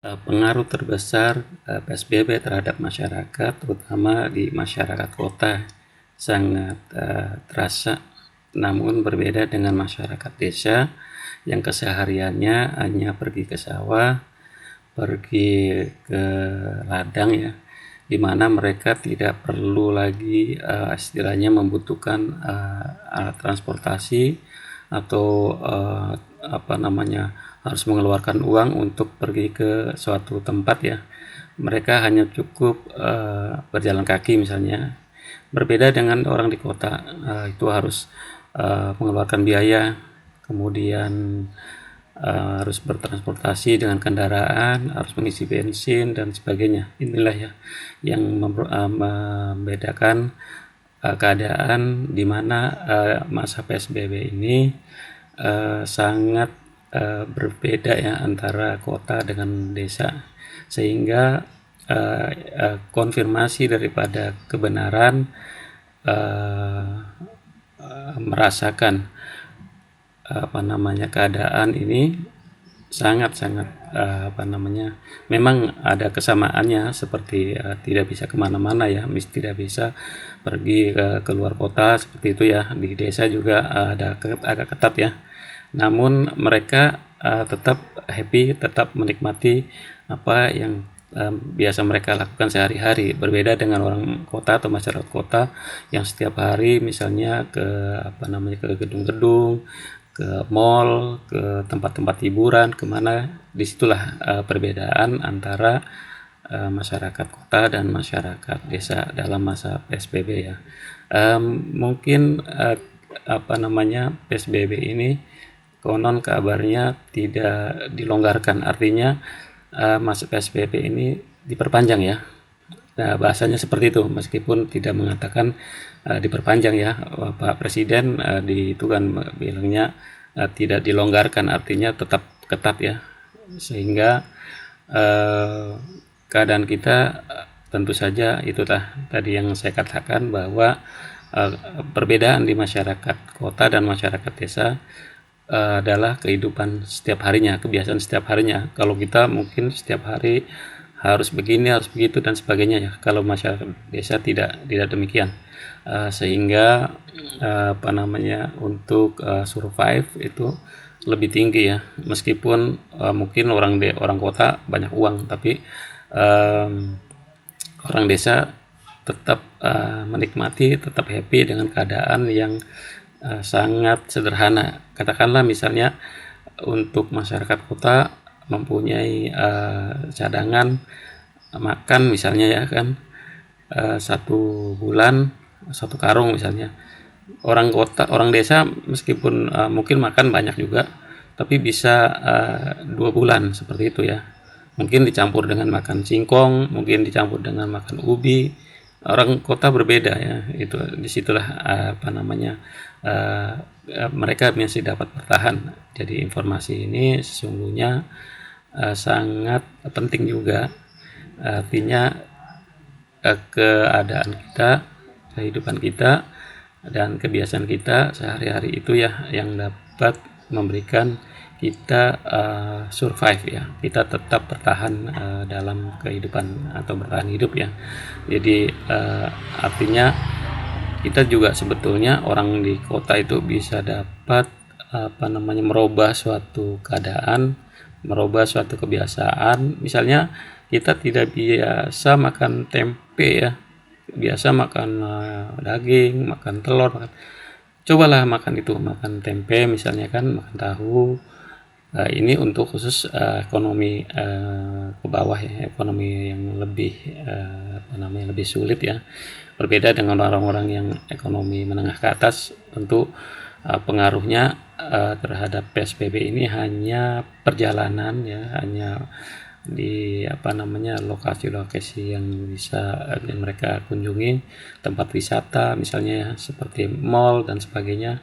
Pengaruh terbesar PSBB terhadap masyarakat, terutama di masyarakat kota, sangat terasa, namun berbeda dengan masyarakat desa yang kesehariannya hanya pergi ke sawah, pergi ke ladang ya, di mana mereka tidak perlu lagi istilahnya membutuhkan alat transportasi atau harus mengeluarkan uang untuk pergi ke suatu tempat ya. Mereka hanya cukup berjalan kaki misalnya. Berbeda dengan orang di kota, itu harus mengeluarkan biaya, kemudian harus bertransportasi dengan kendaraan, harus mengisi bensin dan sebagainya. Inilah ya yang membedakan keadaan di mana masa PSBB ini sangat berbeda ya antara kota dengan desa, sehingga konfirmasi daripada kebenaran merasakan keadaan ini sangat-sangat memang ada kesamaannya, seperti tidak bisa kemana-mana ya, tidak bisa pergi ke keluar kota seperti itu ya. Di desa juga ada agak ketat ya, namun mereka tetap happy, tetap menikmati apa yang biasa mereka lakukan sehari-hari. Berbeda dengan orang kota atau masyarakat kota yang setiap hari misalnya ke gedung-gedung, ke mall, ke tempat-tempat hiburan, kemana. Disitulah perbedaan antara masyarakat kota dan masyarakat desa dalam masa PSBB ya. Mungkin PSBB ini konon kabarnya tidak dilonggarkan, artinya masa PSBB ini diperpanjang ya. Nah, bahasanya seperti itu, meskipun tidak mengatakan diperpanjang ya. Pak Presiden itu kan bilangnya tidak dilonggarkan, artinya tetap ketat ya, sehingga keadaan kita tentu saja itulah tadi yang saya katakan, bahwa perbedaan di masyarakat kota dan masyarakat desa adalah kehidupan setiap harinya, kebiasaan setiap harinya. Kalau kita mungkin setiap hari harus begini, harus begitu dan sebagainya ya. Kalau masyarakat desa tidak demikian, sehingga untuk survive itu lebih tinggi ya. Meskipun mungkin orang kota banyak uang, tapi orang desa tetap menikmati, tetap happy dengan keadaan yang sangat sederhana. Katakanlah misalnya untuk masyarakat kota mempunyai cadangan makan misalnya ya kan, 1 bulan 1 karung misalnya. Orang desa meskipun mungkin makan banyak juga, tapi bisa 2 bulan seperti itu ya. Mungkin dicampur dengan makan singkong, mungkin dicampur dengan makan ubi. Orang kota berbeda ya, itu disitulah mereka masih dapat bertahan. Jadi informasi ini sesungguhnya sangat penting juga, artinya keadaan kita, kehidupan kita dan kebiasaan kita sehari-hari itu ya yang dapat memberikan kita survive ya, kita tetap bertahan dalam kehidupan atau bertahan hidup ya. Jadi artinya kita juga sebetulnya orang di kota itu bisa dapat merubah suatu keadaan, merubah suatu kebiasaan. Misalnya kita tidak biasa makan tempe ya, biasa makan daging, makan telur, cobalah makan tempe misalnya kan, makan tahu. Ini untuk khusus ekonomi ke bawah ya, ekonomi yang lebih lebih sulit ya. Berbeda dengan orang-orang yang ekonomi menengah ke atas, tentu pengaruhnya terhadap PSBB ini hanya perjalanan ya, hanya di lokasi-lokasi yang bisa mereka kunjungi, tempat wisata misalnya ya, seperti mall dan sebagainya.